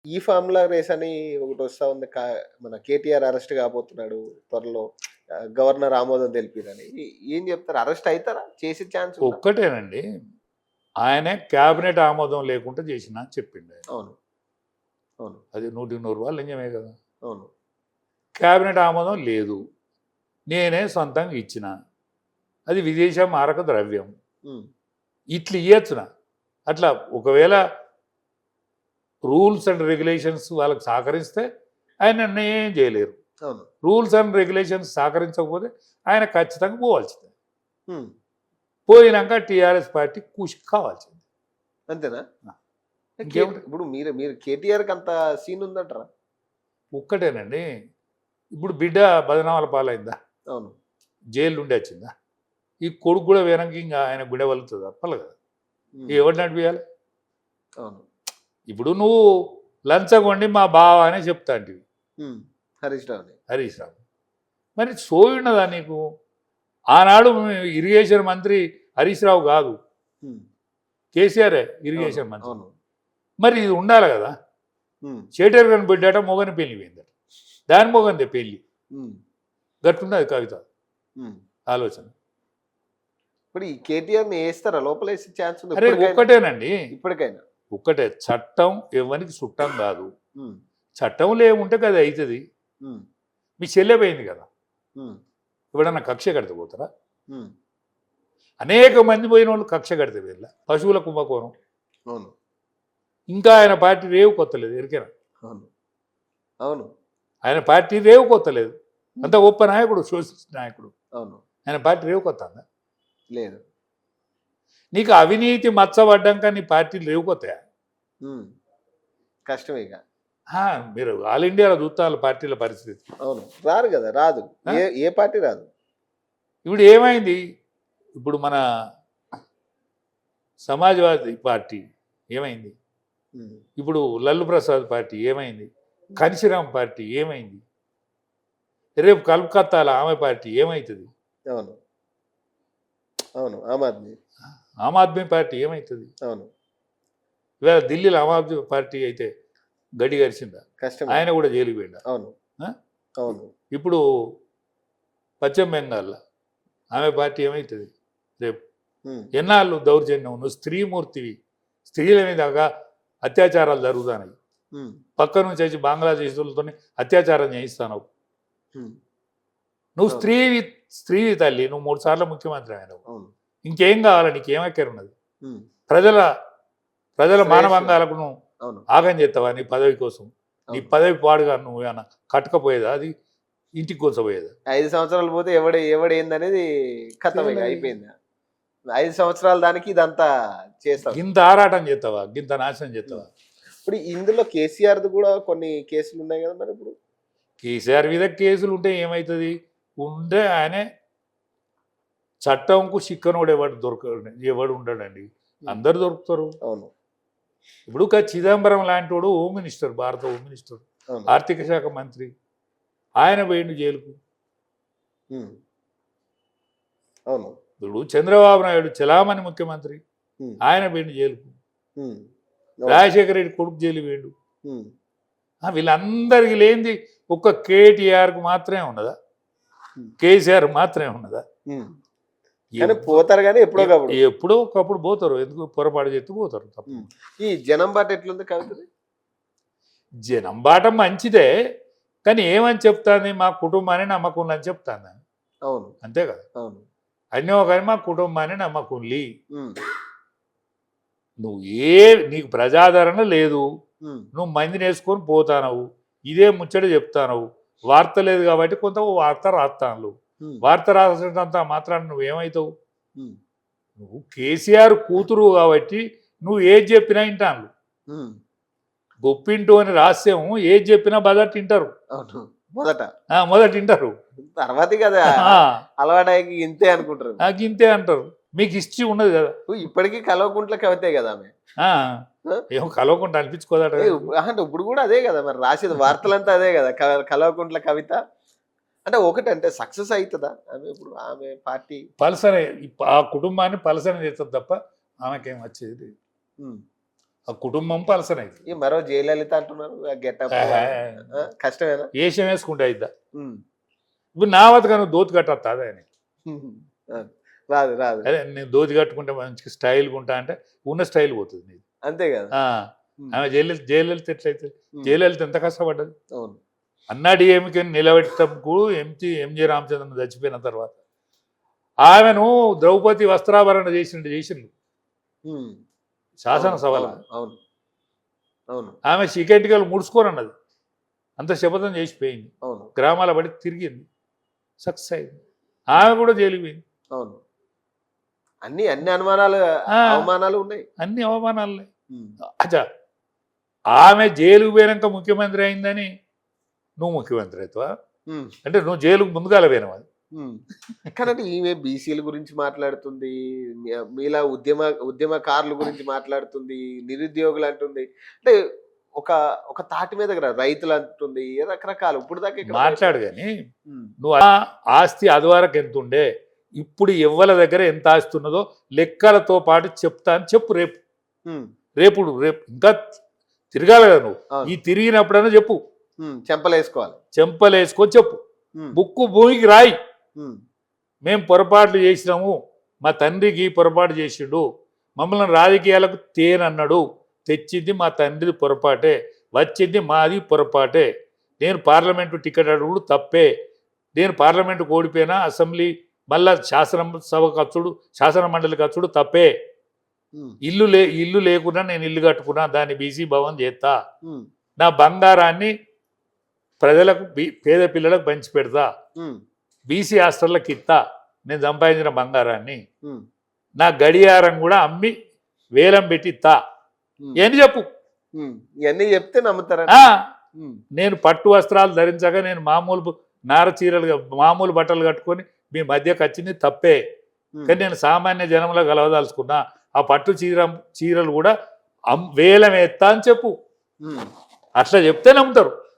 ఈ formula race అని ఒకటి వస్తా ఉంది. మన కేటీఆర్ అరెస్ట్ కాబోతున్నాడు త్వరలో. గవర్నర్ ఆమోదం తెలిపిరని. ఏం చెప్తారు? అరెస్ట్ అయితారా? చేసే ఛాన్స్ ఉందా? ఒక్కటేనండి. ఆయనే క్యాబినెట్ ఆమోదం లేకుండా చేసినా అని చెప్పిండు ఆయన. అవును. అవును. అది 100% నిజమే కదా. అవును. క్యాబినెట్ ఆమోదం లేదు, నేనే సొంతంగా ఇచ్చిన, అది విదేశ మారక ద్రవ్యం, హ్మ్. ఇట్లా ఇవ్వచ్చునా? అట్లా ఒకవేళ రూల్స్ అండ్ రెగ్యులేషన్స్ వాళ్ళకి సహకరిస్తే ఆయన నన్ను ఏం చేయలేరు. అవును. రూల్స్ అండ్ రెగ్యులేషన్స్ సహకరించకపోతే ఆయన ఖచ్చితంగా పోవాల్సిందే. హ్మ్. పోయినాక టీఆర్ఎస్ పార్టీ కృషి కావాల్సింది. అంతేనా? ఇంకేమిటి? ఇప్పుడు మీరు కేటీఆర్‌కి అంత సీన్ ఉందంటారా? ఒక్కటేనండి. ఇప్పుడు బిడ్డ బదనామాల పాలైందా? అవును. జైలు నుండి వచ్చిందా? ఈ కొడుకు కూడా వెనక్కి ఇంకా ఆయన గుండె వలుతుంది తప్పలు కదా. హ్మ్. ఎవరు నడిపియాలి? అవును. ఇప్పుడు నువ్వు లంచగొండి మా బావ అనే చెప్తా అంటివి హ్మ్. హరీష్ రావుని. హరీష్ రావు. మరి సోయున్నదా నీకు? ఆనాడు ఇరిగేషన్ మంత్రి హరీష్ రావు కాదు, హ్మ్. కేసీఆరే అవును. ఇరిగేషన్ మంత్రి. అవును. మరి ఇది ఉండాలి కదా. హ్మ్. షేటర్ గని బిడ్డట మొగని పెళ్లి పోయిందట, దాని మొగందే పెళ్లి. హ్మ్. గట్టున్నది కవిత హ్మ్. ఆలోచన. ఇప్పుడు ఈ కేటీఆర్‌ని ఏస్తారా? లోపలేసే ఛాన్స్ ఉందా అరే ఇప్పటికైనా? ఒక్కటేనండి, ఇప్పటికైనా? ఒక్కటే. చట్టం ఎవరికి చుట్టం కాదు. హ్మ్. చట్టంలో ఏముంటే కదా అవుతుంది. హ్మ్. మీ చెల్లె పోయింది కదా, హ్మ్. ఎవడన్నా కక్ష కడితే పోతారా? హ్మ్. అనేక మంది పోయిన వాళ్ళు కక్ష కడితే వీళ్ళ పశువుల కుంభకోణం. అవును. ఇంకా ఆయన పార్టీ రేవు కొత్తలేదు, ఎరికేనా? అవును. అవును. ఆయన పార్టీ రేవు కొత్తలేదు. అంత గొప్ప నాయకుడు, సోషలిస్ట్ నాయకుడు. అవును. ఆయన పార్టీ రేవు కొత్తందా? లేదు. నీకు అవినీతి మచ్చబడ్డాక నీ పార్టీలు రేవు కొత్తాయా? హ్మ్. కష్టమే ఇక. మీరు ఆల్ ఇండియాలో చూస్తారు పార్టీల పరిస్థితి. అవును. రారు కదా! రాదు. ఆ? ఏ ఏ పార్టీ రాదు. ఇప్పుడు ఏమైంది? ఇప్పుడు మన సమాజ్వాదీ పార్టీ ఏమైంది? హ్మ్. ఇప్పుడు లల్లు ప్రసాద్ పార్టీ ఏమైంది? కన్షిరామ్ పార్టీ ఏమైంది? రేపు కలకత్తాలో ఆమె పార్టీ ఏమవుతుంది? అవును. అవును. ఆమ్ ఆద్మీ. ఆమ్ ఆద్మీ పార్టీ ఏమవుతుంది? అవును. ఇవాళ ఢిల్లీలో ఆమ్ ఆద్మీ పార్టీ అయితే గడి గడిచిందా? కష్టమే. ఆయన కూడా జైలుకి పోయిండా? అవును. అవును. ఇప్పుడు పశ్చిమ బెంగాల్లో ఆమె పార్టీ ఏమవుతుంది రేపు? హ్మ్. ఎన్నాళ్ళు దౌర్జన్యం? నువ్వు స్త్రీమూర్తివి, స్త్రీల మీద అత్యాచారాలు జరుగుతున్నాయి. హ్మ్. పక్క నుంచి వచ్చి బంగ్లాదేశీలతో అత్యాచారం చేయిస్తాను. హ్మ్. నువ్వు అవును. స్త్రీవి తల్లి, నువ్వు 3 సార్లు ముఖ్యమంత్రి అయినావు. అవును. ఇంకేం కావాలి? నీకేం ఎక్కరున్నది? హ్మ్. ప్రజల శ్రేయస్సు. మానవంగాలకు నువ్వు అవును. ఆగం చేస్తావా నీ పదవి కోసం? నీ అవును. పదవి పాడుగా నువ్వు ఏమన్నా కట్టకపోయేదా? అది ఇంటికి కూర్చోపోయేదా? 5 సంవత్సరాలు పోతే ఎవడేందనేది ఖతం ఇక అయిపోయింది. 5 సంవత్సరాల దానికి ఇదంతా చేస్తాడు. గింత ఆరాటం చేస్తావా? గింత నాశనం చేస్తావా? ఇప్పుడు ఇందులో కేసీఆర్‌ది కూడా కొన్ని కేసులు ఉన్నాయి కదా మరి ఇప్పుడు? కేసీఆర్ మీద కేసులు ఉంటే ఏమవుతుంది? ఉంటే ఆయనే చట్టంకు చిక్కనోడు ఎవడు ఉండడండి, అందరు దొరుకుతారు. అవును. ఇప్పుడు చిదంబరం లాంటి వాడు హోమ్ మినిస్టర్, భారత హోమ్ మినిస్టర్, అవును. ఆర్థిక శాఖ మంత్రి, ఆయన పోయిండు జైలుకు. హ్మ్. అవును. ఇప్పుడు చంద్రబాబు నాయుడు చలామణి ముఖ్యమంత్రి, హ్మ్. ఆయన పోయిండు జైలుకు. హ్మ్. అవును. రాజశేఖర రెడ్డి కొడుకు జైలు పోయిండు. హ్మ్. వీళ్ళందరికీ లేనిది ఒక్క కేటీఆర్కు మాత్రమే ఉన్నదా? కేసీఆర్ మాత్రమే ఉన్నదా? హ్మ్. కానీ పోతారు కానీ ఎప్పుడోకప్పుడు. ఎప్పుడో ఒకప్పుడు పోతారు, ఎందుకు పొరపాటు చేస్తూ పోతారు తప్ప. ఈ జనం బాట ఎట్లుంది కవితది? జనం బాట మంచిదే, కానీ ఏమని చెప్తాంది? మా కుటుంబాన్ని నమ్మకం అని చెప్తాను. అవును. అంతే కదా. అవును. అన్నీ కానీ మా కుటుంబాన్ని నమ్మకుంలి. హ్మ్. నువ్వు నీకు ప్రజాదరణ లేదు, హ్మ్. నువ్వు మందిని వేసుకొని పోతానవు, ఇదే ముచ్చట చెప్తానవు. వార్త లేదు కాబట్టి కొంత వార్త రాస్తాను. హ్మ్. వార్త రాసినంత మాత్రాన్ని నువ్వేమవుతావు? హ్మ్. నువ్వు కేసీఆర్ కూతురు కాబట్టి నువ్వు ఏది చెప్పినా వింటాను. హ్మ్. గొప్పింటూ అని రహస్యం ఏది చెప్పినా బదట్ వింటారు. అవును. మొదట. మొదట వింటారు, తర్వాతే కదా అలవాటయ్యాక ఇంతే అనుకుంటారు. నాకు ఇంతే అంటారు. మీకు హిస్టరీ ఉండదు కదా. ఇప్పటికీ కల్వకుంట్ల కవితే కదా ఆమె. ఏమో కలవకుండా అనిపించుకోదట. అంటే ఇప్పుడు కూడా అదే కదా మరి రాసేది, వార్తలంతా అదే కదా. కల్వకుంట్ల కవిత అంటే ఒకటంటే సక్సెస్ అవుతుందా ఆమె? ఇప్పుడు ఆమె పార్టీ పలసనే ఆ కుటుంబాన్ని పలసన చేస్తుంది తప్ప ఆమెకేం వచ్చేది. హ్మ్. ఆ కుటుంబం పలసనైంది. ఈ మరో జయలలిత అంటున్నారు గెటప్ కష్టమేనా? ఏషం వేసుకుంటే అయిద్దా? ఉమ్. ఇప్పుడు నా వద్దగా నువ్వు దోతి కట్టొస్తా అదే అని. ఆ, రాదు రాదు అదే నేను దోతి కట్టుకుంటే మంచిగా స్టైల్గా ఉంటా అంటే ఉన్న స్టైల్ పోతుంది నీది. అంతే కదా. ఆమె జయలలిత ఎట్లయితే జయలలిత ఎంత కష్టపడ్డది. అవును. అన్నా డిఎంకే నిలబెట్టేటప్పుడు ఎంజి రామచంద్రన్ చచ్చిపోయిన తర్వాత ఆమెను ద్రౌపది వస్త్రాభరణ చేసిండు ఉమ్. శాసనసభలో. అవును అవును అవును ఆమె చికెట్గా ముడుచుకోరన్నది, అంత శపథం చేసిపోయింది, అవును గ్రామాల పడి తిరిగింది, సక్సెస్ అయింది. ఆమె కూడా జైలుకి పోయింది. అవును. అన్ని అన్ని అనుమానాలు అవమానాలు ఉన్నాయి. అన్ని అవమానాలే. ఉమ్. అచ్చా, ఆమె జైలుకు పోయినాక ముఖ్యమంత్రి అయిందని నువ్వు ముఖ్యమంత్రి అవుతావా? ఉమ్. అంటే నువ్వు జైలుకు ముందుగాల పోయినావు. అది కానీ ఈమె బీసీల గురించి మాట్లాడుతుంది, మీలా ఉద్యమకారుల గురించి మాట్లాడుతుంది, నిరుద్యోగులు అంటుంది. అంటే ఒక ఒక తాటి మీద కదా రైతులు అంటుంది, రకరకాలు. ఇప్పుడు దాకా ఇక్కడ మాట్లాడు కానీ ఉమ్. నువ్వు ఆస్తి అదివరకు ఎంత ఉండే, ఇప్పుడు ఎవ్వల దగ్గర ఎంత ఆస్తి ఉన్నదో లెక్కలతో పాటు చెప్తా అని చెప్పు. రేపు ఉమ్. రేపు ఇంకా తిరగాలి కదా నువ్వు. అవును. ఈ తిరిగినప్పుడైనా చెప్పు, చెంపలేసుకోవాలి. చెంపలేసుకొని చెప్పు, ఉమ్. బుక్కు భూమికి రాయి. ఉమ్. మేము పొరపాట్లు చేసినాము, మా తండ్రికి పొరపాటు చేసిండు, మమ్మల్ని రాజకీయాలకు తేనన్నాడు, తెచ్చింది మా తండ్రిది పొరపాటే, వచ్చింది మాది పొరపాటే, నేను పార్లమెంటు టికెట్ అడుగుడు తప్పే, నేను పార్లమెంటు ఓడిపోయినా అసెంబ్లీ మళ్ళా శాసనసభ ఖర్చుడు శాసన మండలి ఖర్చుడు తప్పే, ఉమ్. ఇల్లు లేకుండా నేను ఇల్లు కట్టుకున్నా, దాన్ని బీసీ భవన్ చేస్తా, ఉమ్. నా బంగారాన్ని ప్రజలకు పేద పిల్లలకు పంచి పెడతా, ఉమ్. బీసీ హాస్టళ్ళకి ఇస్తా నేను సంపాదించిన బంగారాన్ని, ఉమ్. నా గడియారం కూడా అమ్మి వేలం పెట్టిస్తా, ఉమ్. ఏంటి చెప్పు. ఇవన్నీ చెప్తే నమ్ముతారా? నేను పట్టు వస్త్రాలు ధరించగా నేను మామూలు నార చీరలు మామూలు బట్టలు కట్టుకొని మీ మధ్యకి వచ్చింది తప్పే, కానీ నేను సామాన్య జనంలో కలవదాల్చుకున్నా, ఆ పట్టు చీరలు కూడా వేలం ఎత్తా అని చెప్పు. అట్లా చెప్తే నమ్ముతారు.